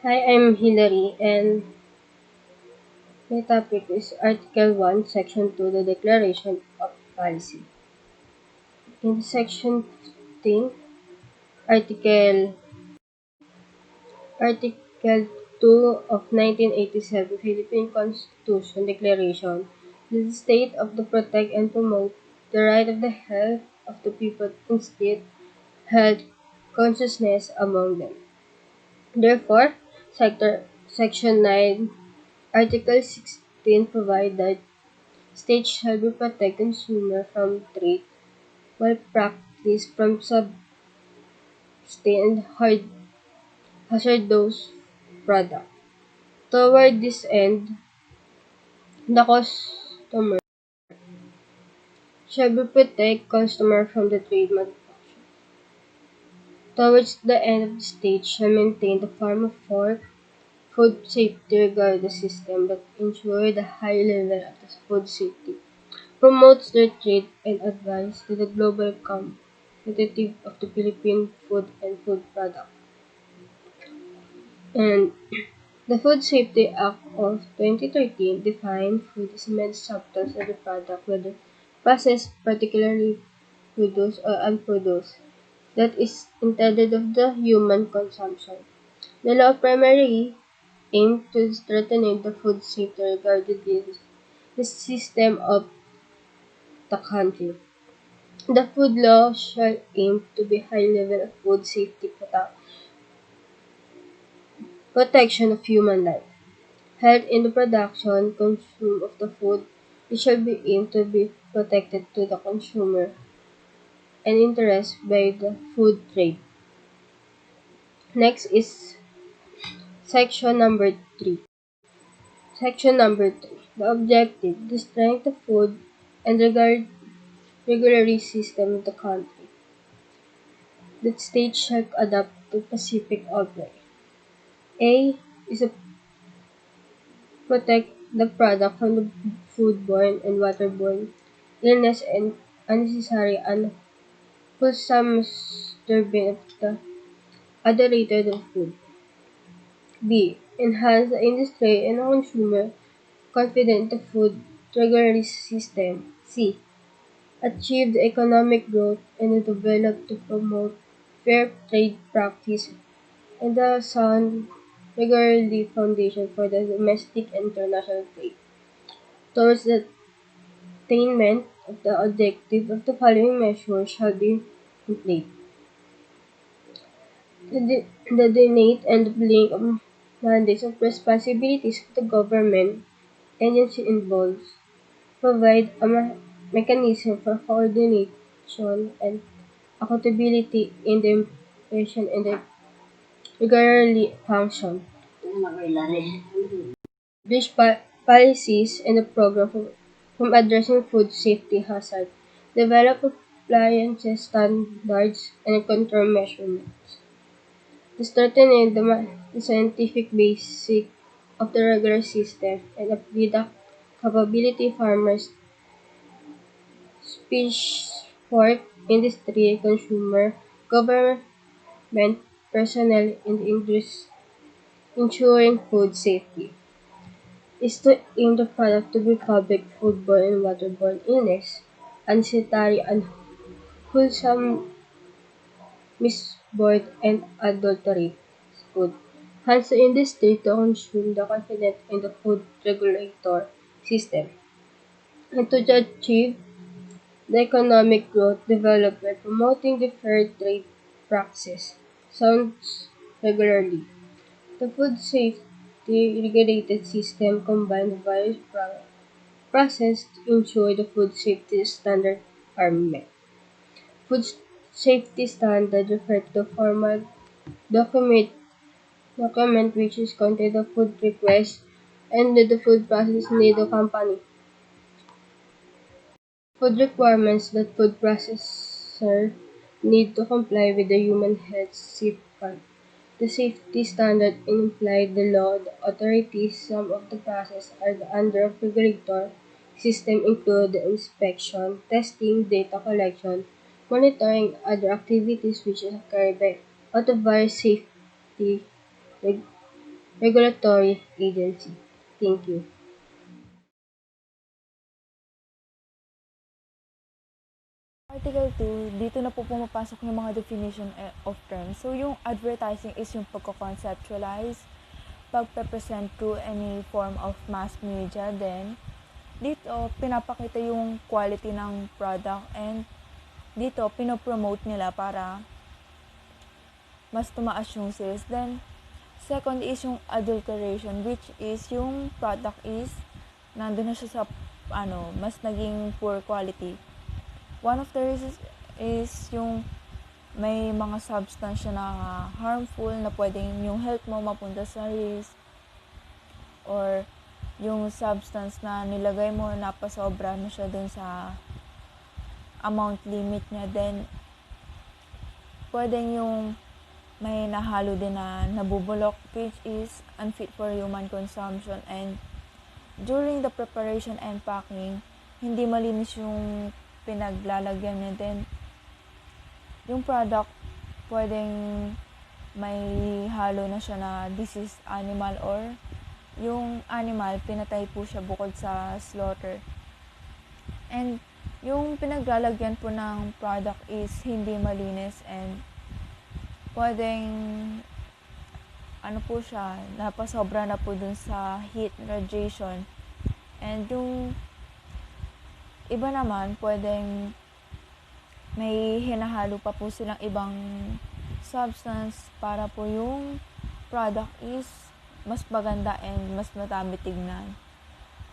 Hi, I'm Hilary, and my topic is Article 1, Section 2, the Declaration of Policy. In Section 15, Article Article 2 of 1987 Philippine Constitution Declaration, the state of the protect and promote the right of the health of the people instead health consciousness among them. Therefore, Section 9, Article 16 provide that states shall be protect consumer from trade malpractice from substance and hazardous product. Toward this end, the customer shall be protect customer from the trade malpractice. Towards the end of the state shall maintain the form of food safety regard the system that ensure the high level of the food safety, promotes their trade and advance to the global competitive of the Philippine food and food product. And the Food Safety Act of 2013 defined food as meant substance of the product, whether processed, particularly produced or unproduced, that is intended of the human consumption. The law primarily aimed to strengthen the food safety regarding the system of the country. The food law shall aim to be high level of food safety protection of human life. Health in the production, consume of the food, it shall be aimed to be protected to the consumer and interest by the food trade. Next is section number 3. Section number 3. The objective, the strength of food and regulatory system of the country. That state shall adapt to Pacific outbreak. A is to protect the product from the foodborne and waterborne illness and unnecessary and wholesome disturbing of the other rated of food. B. Enhance the industry and consumer confidence in the food regulatory system. C. Achieve the economic growth and develop to promote fair trade practice and the sound regulatory foundation for the domestic and international trade. Towards the attainment of the objective of the following measures shall be complete. The delineate and blink of mandates of responsibilities of the government agency involved, provide a mechanism for coordination and accountability in the implementation and the regularly function. These policies and the program from addressing food safety hazard, develop appliances standards and control measurements. To strengthen the scientific basic of the regular system and upgrade the capability farmers, speech, sport, industry, consumer, government, personnel in the industry, ensuring food safety, is to aim the product to be public foodborne and waterborne illness, unsanitary, unwholesome, misboiled, and adulterated food. Hence, the industry to consume the confidence in the food regulator system, and to achieve the economic growth development, promoting the fair trade practice, sounds regularly. The food safety regulated system combines various processes to ensure the food safety standards are met. Food safety standards refer to the formal document which is contain the food request and the food process need the company. Food requirements that food processor need to comply with the human health safeguard. The safety standard implied the law, the authorities, some of the process are the under of regulator system include the inspection, testing, data collection, monitoring other activities which are carried by out of various safety regulatory agency. Thank you. Article 2, dito na po pumapasok yung mga definition of terms. So, yung advertising is yung pagko-conceptualize, pagpe-present through any form of mass media. Then, dito, pinapakita yung quality ng product and dito, pinopromote nila para mas tumaas yung sales. Then, second is yung adulteration, which is yung product is nandun na siya sa mas naging poor quality. One of the reasons is yung may mga substance na harmful na pwedeng yung health mo mapunta sa risk, or yung substance na nilagay mo napasobra na siya dun sa amount limit niya, then pwedeng yung may nahalo din na nabubulok, which is unfit for human consumption. And during the preparation and packing, hindi malinis yung pinaglalagyan niya. Then yung product pwedeng may halo na siya na diseased animal, or yung animal pinatay po siya bukod sa slaughter. And yung pinaglalagyan po ng product is hindi malinis and pwedeng po siya, napasobra na po dun sa heat radiation. And yung iba naman, pwedeng may hinahalo pa po silang ibang substance para po yung product is mas maganda and mas madami tignan.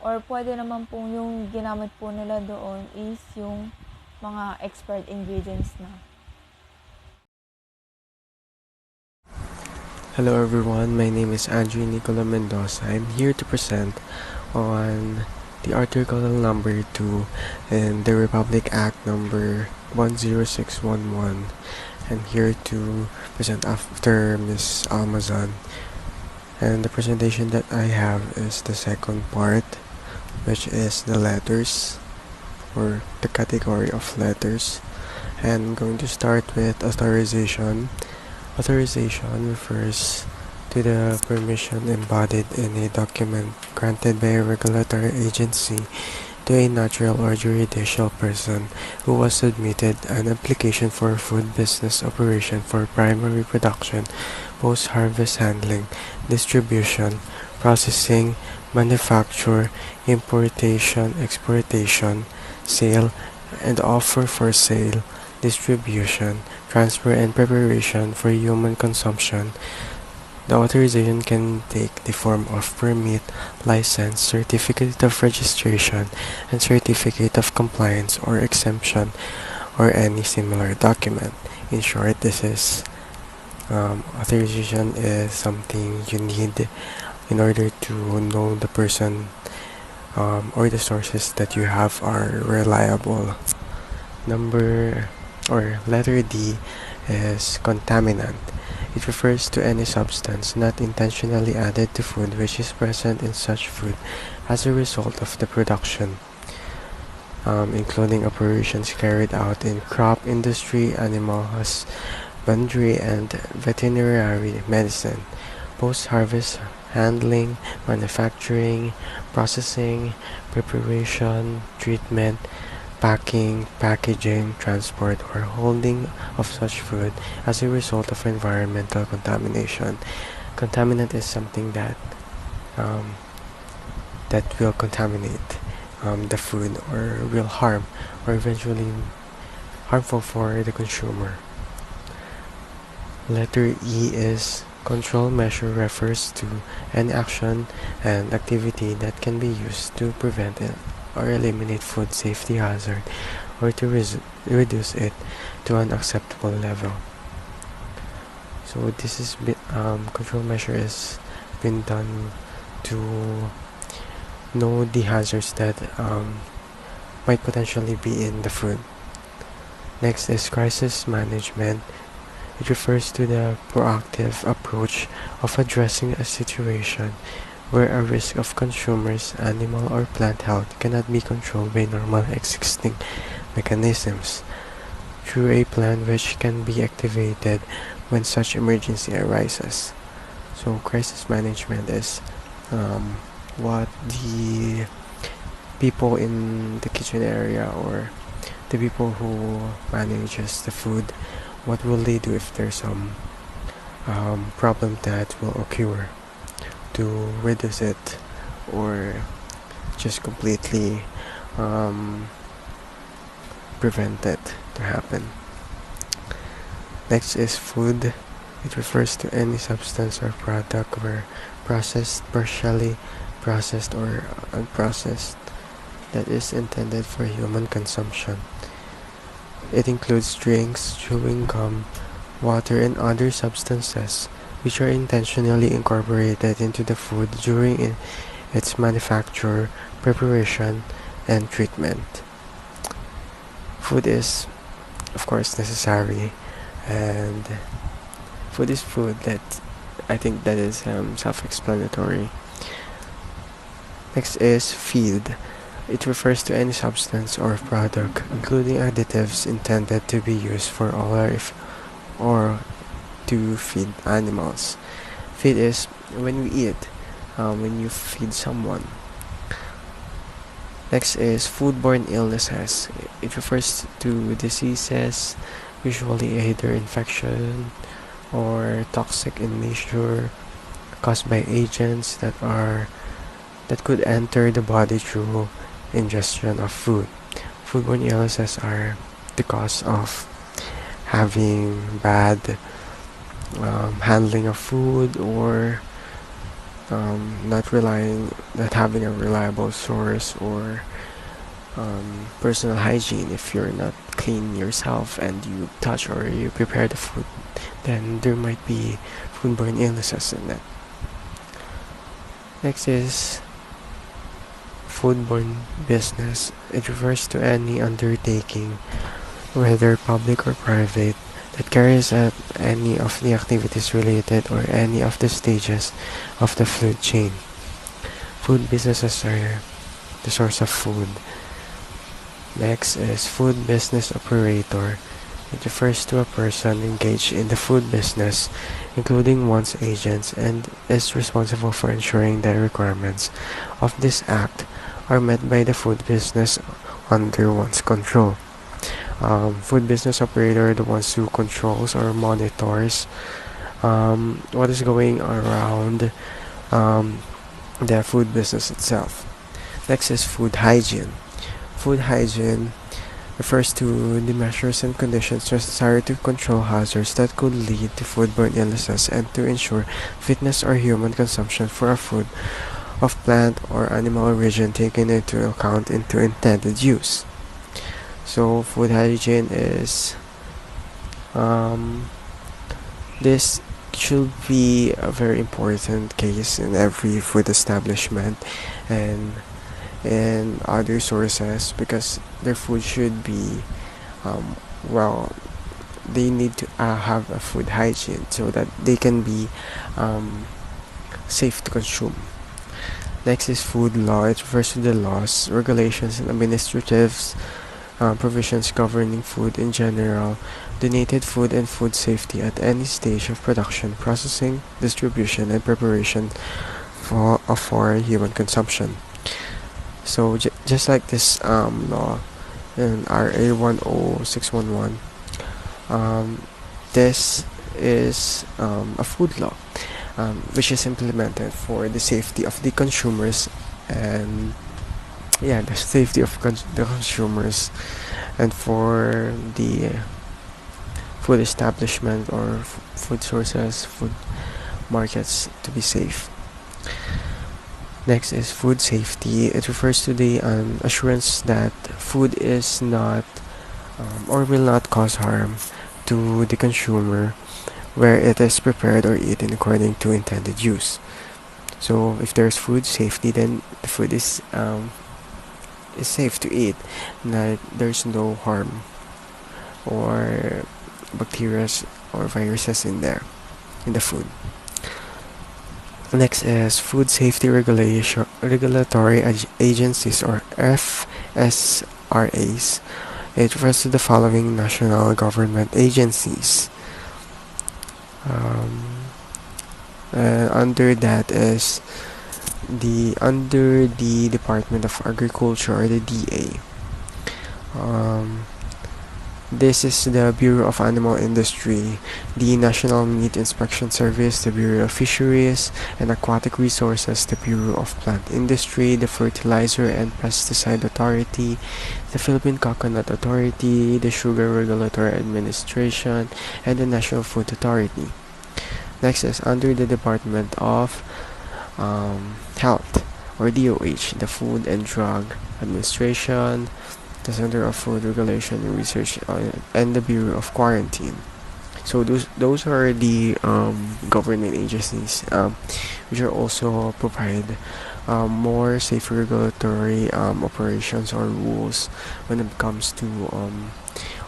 Or pwede naman po yung ginamit po nila doon is yung mga expired ingredients na. Hello everyone, my name is Andrew Nicola Mendoza. I'm here to present on the Article number 2 in the Republic Act number 10611. I'm here to present after Miss Amazon. And the presentation that I have is the second part, which is the letters, or the category of letters. And I'm going to start with authorization. Authorization refers to the permission embodied in a document granted by a regulatory agency to a natural or juridical person who has submitted an application for food business operation for primary production, post-harvest handling, distribution, processing, manufacture, importation, exportation, sale, and offer for sale, distribution, transfer, and preparation for human consumption. The authorization can take the form of permit, license, certificate of registration, and certificate of compliance or exemption, or any similar document. In short, this is authorization is something you need in order to know the person or the sources that you have are reliable. Letter D is contaminant. It refers to any substance not intentionally added to food which is present in such food as a result of the production, including operations carried out in crop industry, animal husbandry, and veterinary medicine, post-harvest handling, manufacturing, processing, preparation, treatment, packing, packaging, transport, or holding of such food as a result of environmental contamination. Contaminant is something that will contaminate the food, or will harm, or eventually harmful for the consumer. Letter E is control measure, refers to an action and activity that can be used to prevent it or eliminate food safety hazard, or to reduce it to an acceptable level. So this is control measure is been done to know the hazards that might potentially be in the food. Next is crisis management. It refers to the proactive approach of addressing a situation where a risk of consumers' animal or plant health cannot be controlled by normal existing mechanisms, through a plan which can be activated when such emergency arises. So crisis management is what the people in the kitchen area or the people who manages the food, what will they do if there's some problem that will occur to reduce it or just completely um, prevent it to happen. Next is food. It refers to any substance or product where processed, partially processed, or unprocessed that is intended for human consumption. It includes drinks, chewing gum, water, and other substances which are intentionally incorporated into the food during its manufacture, preparation, and treatment. Food is, of course, necessary, and food is food. That I think that is self-explanatory. Next is feed. It refers to any substance or product, including additives intended to be used for or to feed animals. Feed is when we eat, when you feed someone. Next is foodborne illnesses. It refers to diseases, usually either infection or toxic in nature, caused by agents that could enter the body through ingestion of food. Foodborne illnesses are the cause of having bad handling of food or not having a reliable source or personal hygiene. If you're not clean yourself and you touch or you prepare the food, then there might be foodborne illnesses in it. Next is foodborne business. It refers to any undertaking, whether public or private, that carries out any of the activities related or any of the stages of the food chain. Food businesses are the source of food. Next is food business operator. It refers to a person engaged in the food business, including one's agents, and is responsible for ensuring the requirements of this act are met by the food business under one's control. Food business operator, the ones who controls or monitors what is going around the food business itself. Next is food hygiene. Food hygiene refers to the measures and conditions necessary to control hazards that could lead to foodborne illnesses and to ensure fitness or human consumption for a food of plant or animal origin taken into account into intended use. So food hygiene is this should be a very important case in every food establishment and in other sources because their food should be well, they need to have a food hygiene so that they can be safe to consume. Next is food law. It refers to the laws, regulations, and administrative provisions governing food in general, donated food and food safety at any stage of production, processing, distribution, and preparation for human consumption. So just like this law in RA 10611, this is a food law which is implemented for the safety of the consumers and the safety of the consumers and for the food establishment or food sources, food markets to be safe. Next is food safety. It refers to the assurance that food is not or will not cause harm to the consumer where it is prepared or eaten according to intended use. So if there's food safety, then the food is safe to eat. That there's no harm or bacteria or viruses in there in the food. Next is food safety regulatory agencies or FSRAs. It refers to the following national government agencies. Under that is under the Department of Agriculture, or the DA. Um, This is the Bureau of Animal Industry, the National Meat Inspection Service, the Bureau of Fisheries and Aquatic Resources, the Bureau of Plant Industry, the Fertilizer and Pesticide Authority, the Philippine Coconut Authority, the Sugar Regulatory Administration, and the National Food Authority. Next is under the Department of Health, or DOH, the Food and Drug Administration, the Center of Food Regulation and Research, and the Bureau of Quarantine. So those are the governing agencies, which are also provide more safe regulatory operations or rules when it comes to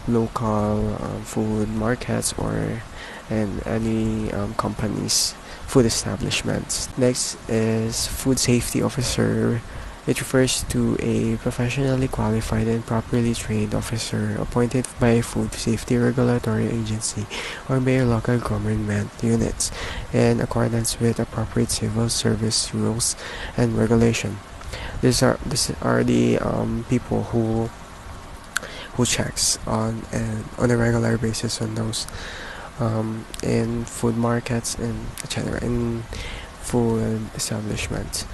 local food markets, or and any companies, food establishments. Next is Food Safety Officer. It refers to a professionally qualified and properly trained officer appointed by a food safety regulatory agency or by local government units in accordance with appropriate civil service rules and regulation. These are the people who checks on a regular basis on those in food markets and etc. in food establishments.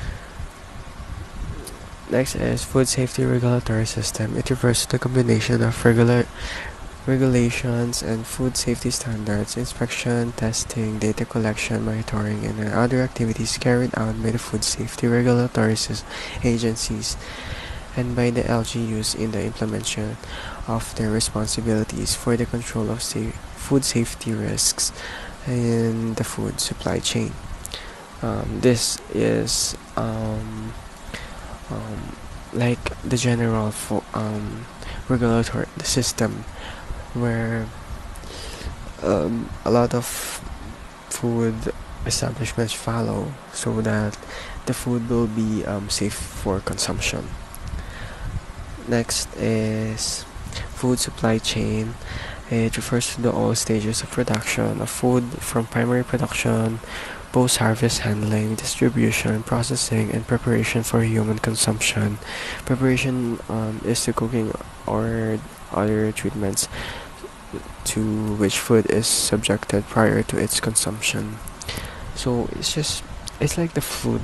Next is Food Safety Regulatory System. It refers to the combination of regulations and food safety standards, inspection, testing, data collection, monitoring, and other activities carried out by the food safety regulatory agencies and by the LGUs in the implementation of their responsibilities for the control of food safety risks in the food supply chain. This is like the general regulatory system, where a lot of food establishments follow, so that the food will be safe for consumption. Next is food supply chain. It refers to the all stages of production of food, from primary production, post-harvest handling, distribution, processing, and preparation for human consumption. Preparation is the cooking or other treatments to which food is subjected prior to its consumption. So it's like the food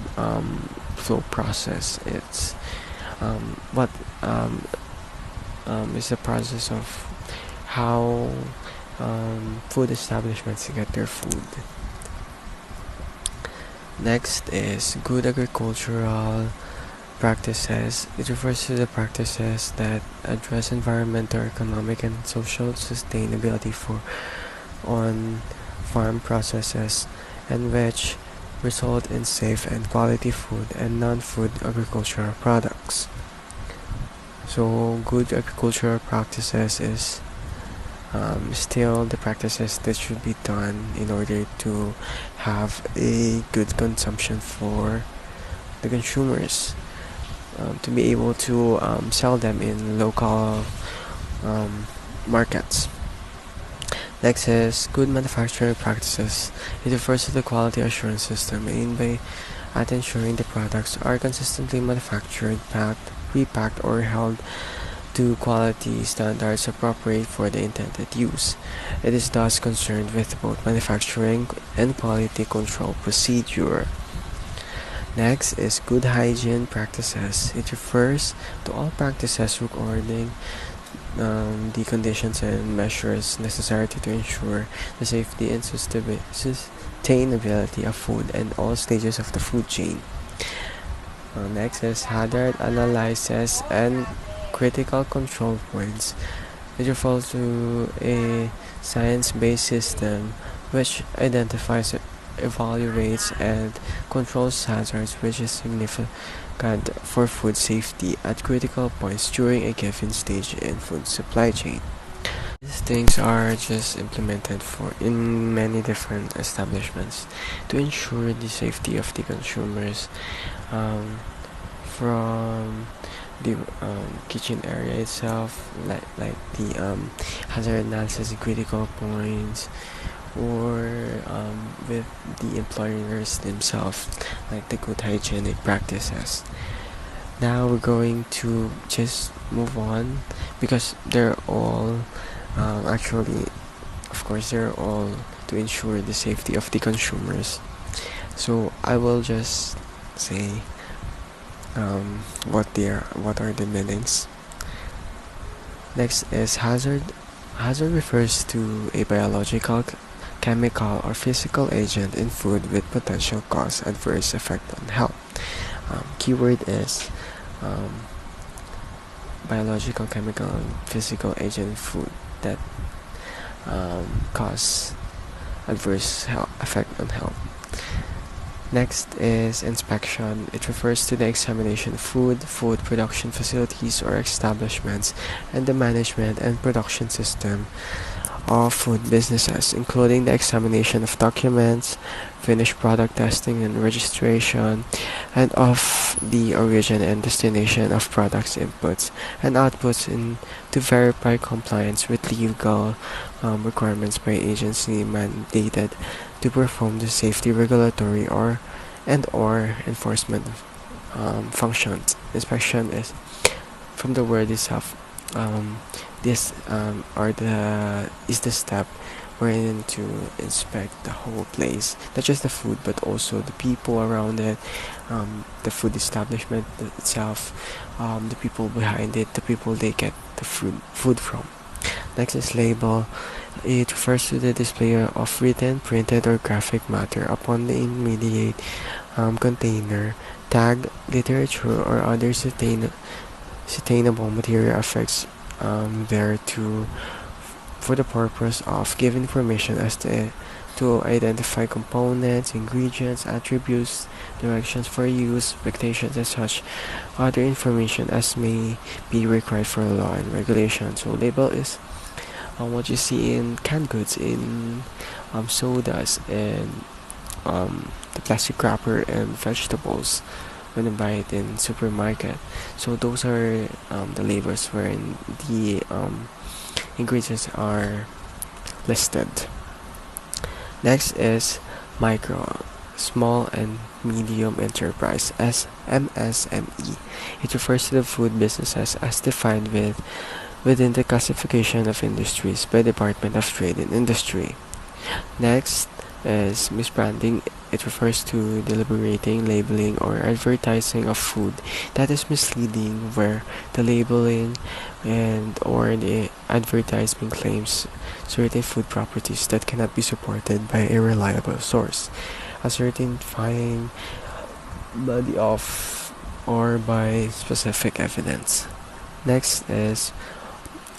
flow process. It's what is the process of how food establishments get their food. Next is good agricultural practices. It refers to the practices that address environmental, economic, and social sustainability for on farm processes, and which result in safe and quality food and non-food agricultural products. So good agricultural practices is still the practices that should be done in order to have a good consumption for the consumers, to be able to sell them in local markets. Next is good manufacturing practices. It refers to the quality assurance system aimed at ensuring the products are consistently manufactured, packed, repacked, or held to quality standards appropriate for the intended use. It is thus concerned with both manufacturing and quality control procedure. Next is good hygiene practices. It refers to all practices regarding the conditions and measures necessary to ensure the safety and sustainability of food and all stages of the food chain. Next is hazard analysis and critical control points. It refers to a science-based system which identifies, evaluates, and controls hazards which is significant for food safety at critical points during a given stage in food supply chain. These things are just implemented in many different establishments to ensure the safety of the consumers, from the kitchen area itself, like the hazard analysis and critical points, or with the employers themselves, like the good hygienic practices. Now we're going to just move on because they're all actually, of course, they're all to ensure the safety of the consumers. So I will just say what are the meanings. Next is hazard. Hazard refers to a biological, chemical, or physical agent in food with potential cause adverse effect on health. Keyword is um, biological, chemical, and physical agent in food that cause adverse health effect on health. Next is inspection. It refers to the examination of food production facilities or establishments, and the management and production system of food businesses, including the examination of documents, finished product testing and registration, and of the origin and destination of products inputs and outputs to verify compliance with legal requirements by agency mandated to perform the safety regulatory or enforcement functions. Inspection is from the word itself. This are the is the step wherein to inspect the whole place, not just the food but also the people around it, the food establishment itself, the people behind it, the people they get the food from. Next is label. It refers to the display of written, printed, or graphic matter upon the immediate container, tag, literature, or other sustainable material effects there for the purpose of giving information as to identify components, ingredients, attributes, directions for use, expectations, and such other information as may be required for law and regulation. So label is what you see in canned goods, in sodas, and the plastic wrapper and vegetables when you buy it in supermarket. So those are the labels wherein the ingredients are listed. Next is micro, small and medium enterprise, as MSME. It refers to the food businesses as defined within the classification of industries by Department of Trade and Industry. Next is misbranding. It refers to deliberating, labeling, or advertising of food that is misleading, where the labeling and or the advertisement claims certain food properties that cannot be supported by a reliable source, a certifying body of or by specific evidence. Next is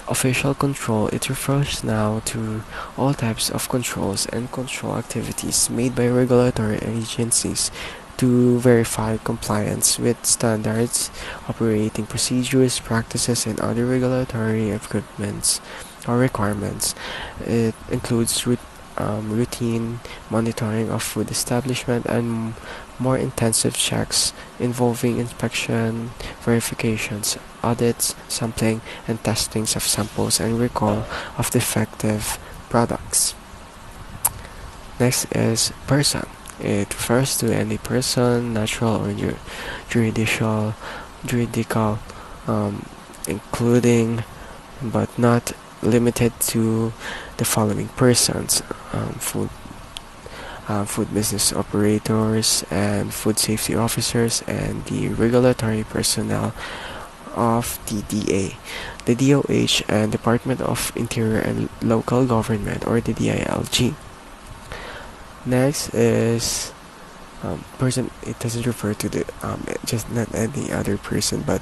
official control. It refers now to all types of controls and control activities made by regulatory agencies to verify compliance with standards, operating procedures, practices, and other regulatory equipments or requirements. It includes routine monitoring of food establishment and more intensive checks involving inspection, verifications, audits, sampling, and testings of samples and recall of defective products. Next is person. It refers to any person, natural or juridical, including but not limited to the following persons: food business operators and food safety officers, and the regulatory personnel of DDA, the DOH, and Department of Interior and Local Government, or the DILG. Next is person. It doesn't refer to the just not any other person, but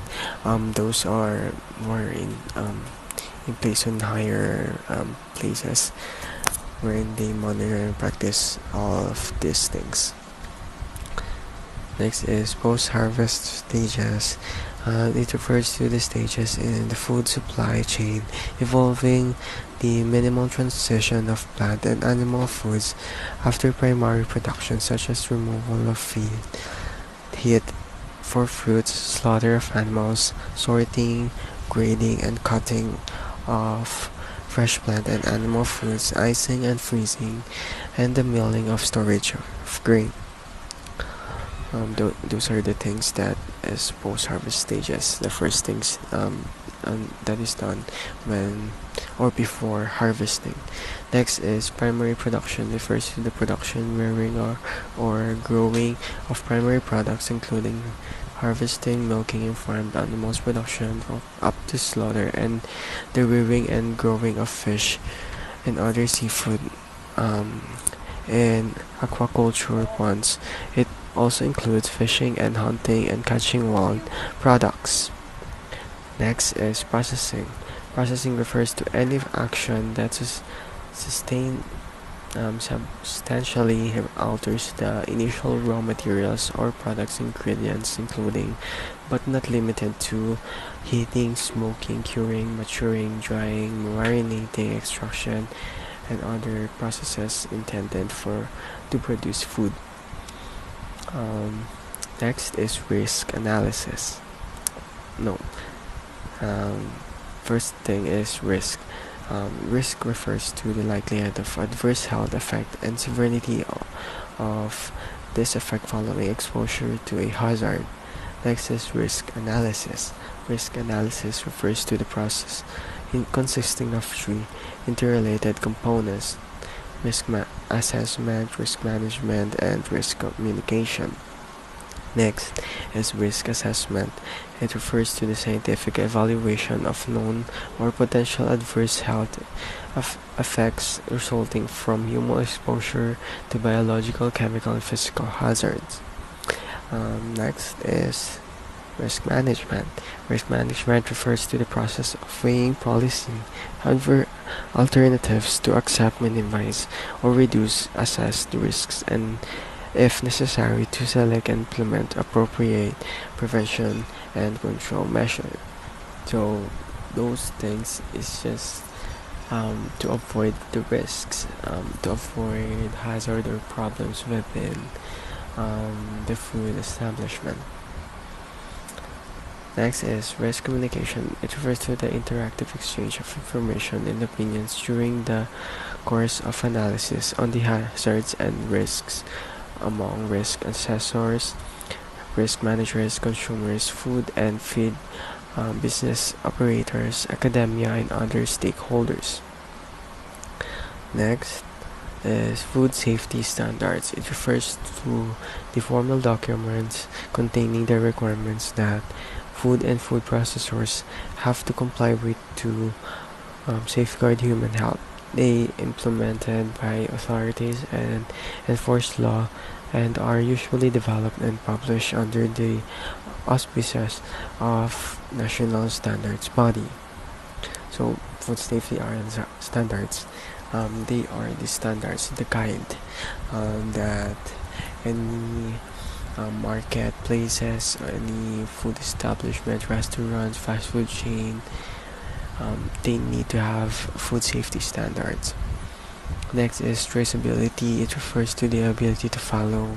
those are more in place on higher places wherein they monitor and practice all of these things. Next is post-harvest stages. It refers to the stages in the food supply chain involving the minimal transition of plant and animal foods after primary production, such as removal of feed, heat, for fruits, slaughter of animals, sorting, grading and cutting of fresh plant and animal foods, icing and freezing, and the milling of storage of grain. Those are the things that is post-harvest stages. The first things that is done when or before harvesting. Next is primary production. Refers to the production, rearing, or growing of primary products, including harvesting, milking, and farmed animals, production of up to slaughter, and the rearing and growing of fish and other seafood. In aquaculture ponds, it also includes fishing and hunting and catching wild products. Next is processing. Processing refers to any action that sustain substantially alters the initial raw materials or products ingredients, including but not limited to heating, smoking, curing, maturing, drying, marinating, extraction, and other processes intended to produce food. Um, Next is risk analysis. No. Um, First thing is risk. Risk refers to the likelihood of adverse health effect and severity of this effect following exposure to a hazard. Next is risk analysis. Risk analysis refers to the process consisting of three interrelated components: assessment, risk management, and risk communication. Next is risk assessment. It refers to the scientific evaluation of known or potential adverse health effects resulting from human exposure to biological, chemical, and physical hazards. Next is risk management. Risk management refers to the process of weighing policy alternatives to accept, minimize, or reduce, assess the risks, and if necessary, to select and implement appropriate prevention and control measures. So those things is just to avoid the risks, to avoid hazard or problems within the food establishment. Next is risk communication. It refers to the interactive exchange of information and opinions during the course of analysis on the hazards and risks among risk assessors, risk managers, consumers, food and feed business operators, academia, and other stakeholders. Next is food safety standards. It refers to the formal documents containing the requirements that food and food processors have to comply with to safeguard human health. They implemented by authorities and enforce law and are usually developed and published under the auspices of national standards body. So food safety standards. They are the standards, the guide that any marketplaces, any food establishment, restaurants, fast food chain, they need to have food safety standards. Next is traceability. It refers to the ability to follow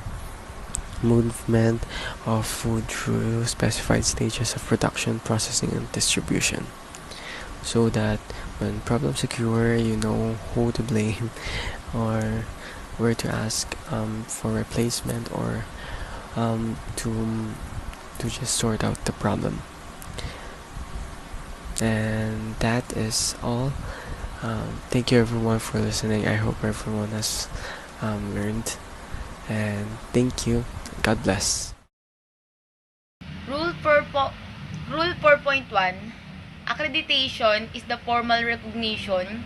movement of food through specified stages of production, processing, and distribution, so that when problems occur, you know who to blame or where to ask for replacement or to just sort out the problem. And that is all. Thank you everyone for listening. I hope everyone has learned, and thank you. God bless. Rule 4 Rule 4.1 Accreditation is the formal recognition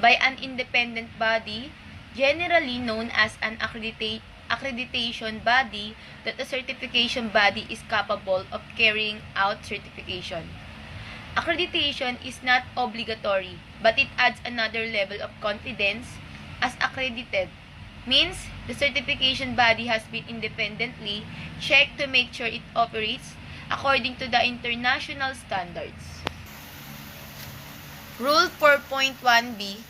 by an independent body, generally known as an accreditation body, that a certification body is capable of carrying out certification. Accreditation is not obligatory, but it adds another level of confidence, as accredited means the certification body has been independently checked to make sure it operates according to the international standards. Rule 4.1b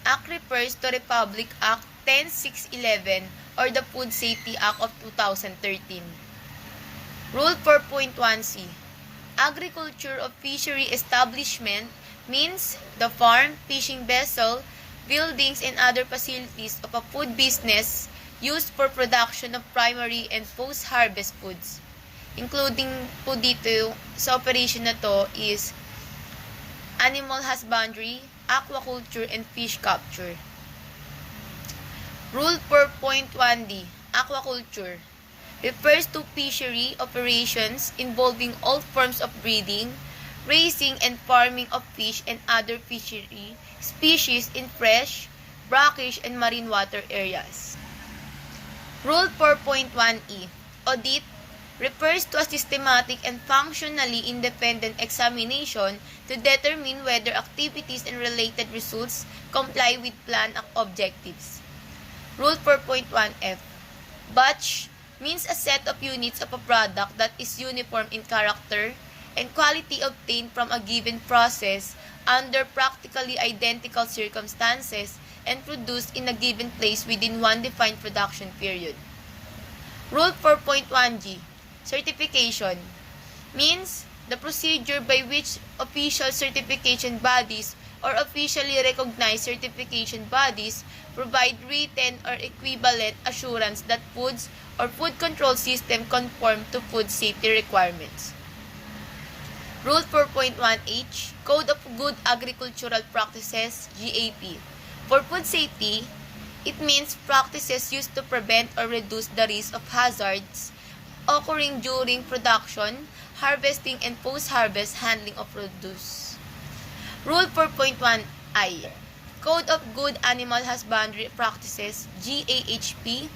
Act refers to Republic Act 10611 or the Food Safety Act of 2013. Rule 4.1c. Agriculture of fishery establishment means the farm, fishing vessel, buildings, and other facilities of a food business used for production of primary and post-harvest foods. Including po dito sa operation na to is animal husbandry, aquaculture, and fish capture. Rule 4.1d. Aquaculture refers to fishery operations involving all forms of breeding, raising, and farming of fish and other fishery species in fresh, brackish, and marine water areas. Rule 4.1e. Audit refers to a systematic and functionally independent examination to determine whether activities and related results comply with plan objectives. Rule 4.1f. Batch means a set of units of a product that is uniform in character and quality obtained from a given process under practically identical circumstances and produced in a given place within one defined production period. Rule 4.1g. Certification means the procedure by which official certification bodies or officially recognized certification bodies provide written or equivalent assurance that foods or food control system conform to food safety requirements. Rule 4.1h, Code of Good Agricultural Practices, GAP. For food safety, it means practices used to prevent or reduce the risk of hazards occurring during production, harvesting, and post-harvest handling of produce. Rule 4.1i, Code of Good Animal Husbandry Practices, GAHP.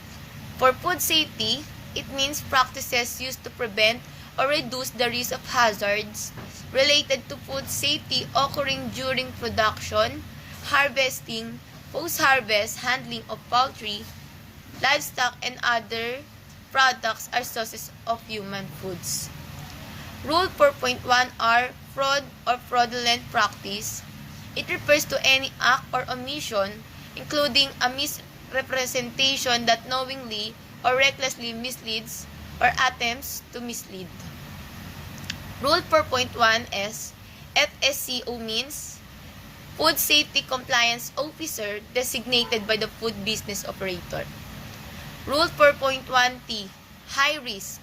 For food safety, it means practices used to prevent or reduce the risk of hazards related to food safety occurring during production, harvesting, post-harvest handling of poultry, livestock, and other products or sources of human foods. Rule 4.1r, Fraud or fraudulent practice. It refers to any act or omission, including a misrepresentation that knowingly or recklessly misleads or attempts to mislead. Rule 4.1s, FSCO means Food Safety Compliance Officer designated by the food business operator. Rule 4.1t, High Risk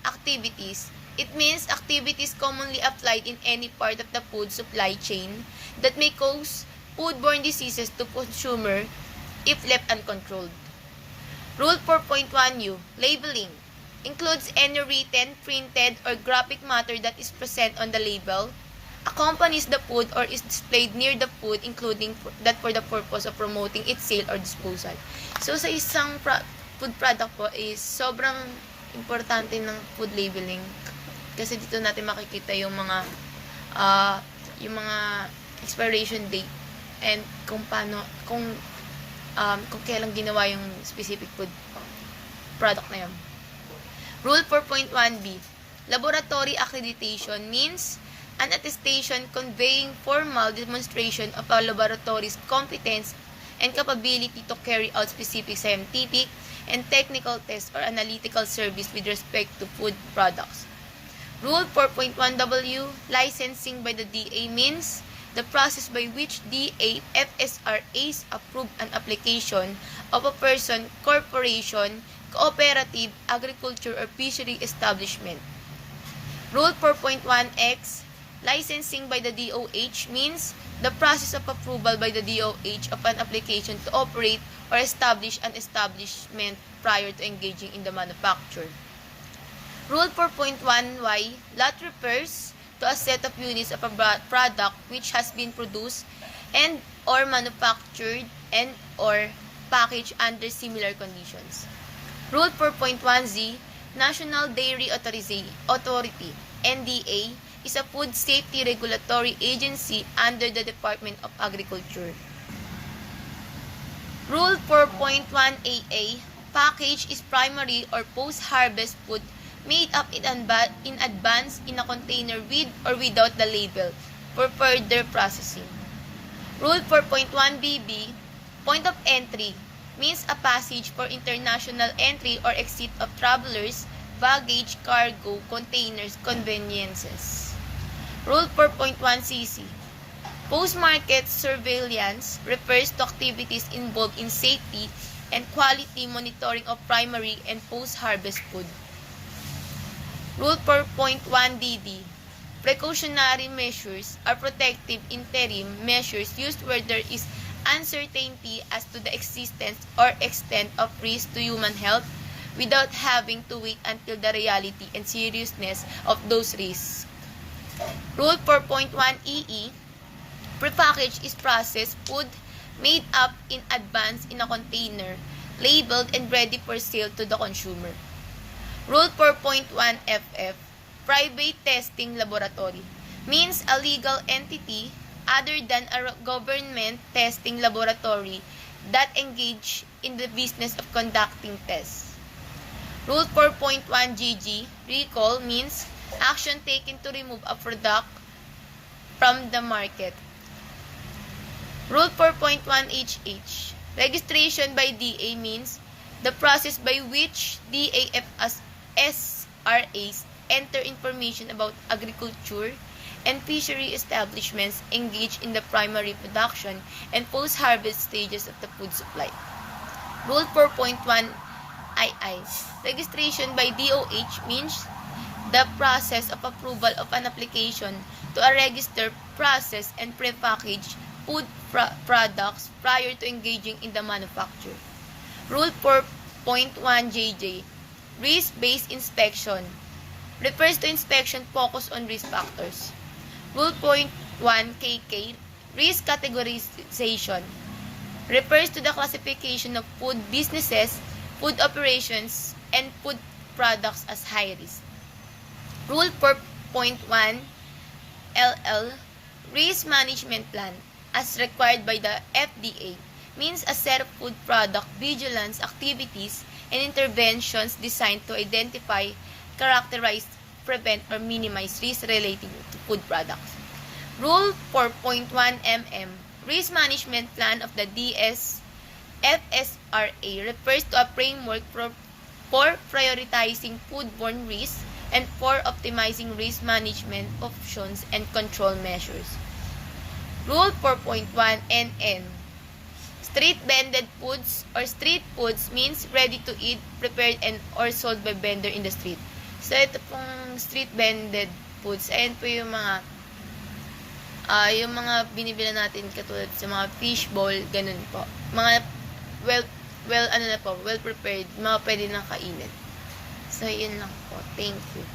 Activities. It means activities commonly applied in any part of the food supply chain that may cause foodborne diseases to consumer if left uncontrolled. Rule 4.1u, Labeling. Includes any written, printed, or graphic matter that is present on the label, accompanies the food, or is displayed near the food, including that for the purpose of promoting its sale or disposal. So, sa isang food product po is sobrang importante ng food labeling. Kasi dito natin makikita yung mga expiration date and kung kailan ginawa yung specific food product na yun. Rule 4.1b, Laboratory accreditation means an attestation conveying formal demonstration of a laboratory's competence and capability to carry out specific scientific and technical tests or analytical service with respect to food products. Rule 4.1w, Licensing by the DA means the process by which DA FSRAs approve an application of a person, corporation, cooperative, agriculture, or fishery establishment. Rule 4.1x, Licensing by the DOH means the process of approval by the DOH of an application to operate or establish an establishment prior to engaging in the manufacture. Rule 4.1y, Lot refers to a set of units of a product which has been produced and or manufactured and or packaged under similar conditions. Rule 4.1z, National Dairy Authority, NDA, is a food safety regulatory agency under the Department of Agriculture. Rule 4.1AA, Package is primary or post-harvest food made up in advance in a container with or without the label for further processing. Rule 4.1bb, Point of entry means a passage for international entry or exit of travelers, baggage, cargo, containers, conveniences. Rule 4.1cc. Post-market surveillance refers to activities involved in safety and quality monitoring of primary and post-harvest food. Rule 4.1dd. Precautionary measures are protective interim measures used where there is uncertainty as to the existence or extent of risk to human health without having to wait until the reality and seriousness of those risks. Rule 4.1ee. Prepackaged is processed food made up in advance in a container, labeled and ready for sale to the consumer. Rule 4.1ff. Private testing laboratory means a legal entity other than a government testing laboratory that engage in the business of conducting tests. Rule 4.1gg. Recall means action taken to remove a product from the market. Rule 4.1hh. Registration by DA means the process by which DAFS SRAs enter information about agriculture and fishery establishments engaged in the primary production and post-harvest stages of the food supply. Rule 4.1II. Registration by DOH means the process of approval of an application to a register, process, and prepackaged food products prior to engaging in the manufacture. Rule 4.1JJ. Risk-based inspection refers to inspection focused on risk factors. Rule 4.1KK. Risk categorization refers to the classification of food businesses, food operations, and food products as high risk. Rule 4.1 LL. Risk management plan as required by the FDA means a set of food product vigilance activities and interventions designed to identify, characterize, prevent, or minimize risks relating to food products. Rule 4.1 Risk Management Plan of the FSRA refers to a framework for prioritizing foodborne risks and for optimizing risk management options and control measures. Rule 4.1 NN. Street-vended foods or street foods means ready to eat, prepared, and or sold by vendor in the street. So, ito pong street-vended foods, ayan po yung mga binibila natin katulad sa mga fish bowl, ganun po. Mga well prepared, mga pwede nang kainin. So, yun lang po. Thank you.